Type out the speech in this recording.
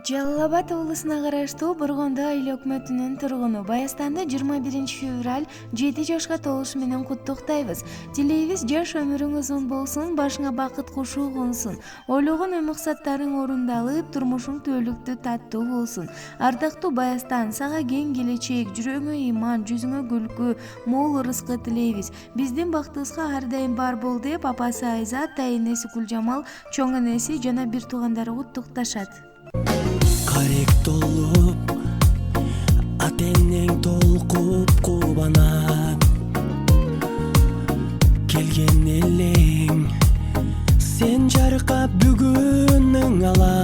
Жалал Абад облусуна караштуу Боргондо айыл өкмөтүнүн тургуну Баястанды 21-февраль 7 жашка толушу менен куттуктайбыз. Тилейбиз жаш өмүрүң узун болсун, башыңа бакыт кушу консун. Ойлогон ой максаттарың орундалып, турмушуң түбөлүктүү таттуу болсун. Ардактуу Баястан, сага кең келечек, жүрөгүңө ыйман, жүзүңө күлкү, мол ырыскы тилейбиз. Биздин бактыбызга ар дайым бар бол деп апасы Айзат, энеси Гүлжамал, чоң энеси жана бир туугандары куттукташат. Карек толуп, атенең толкуп кубанат. Келген элең, сен жаркап бүгүнүң ала.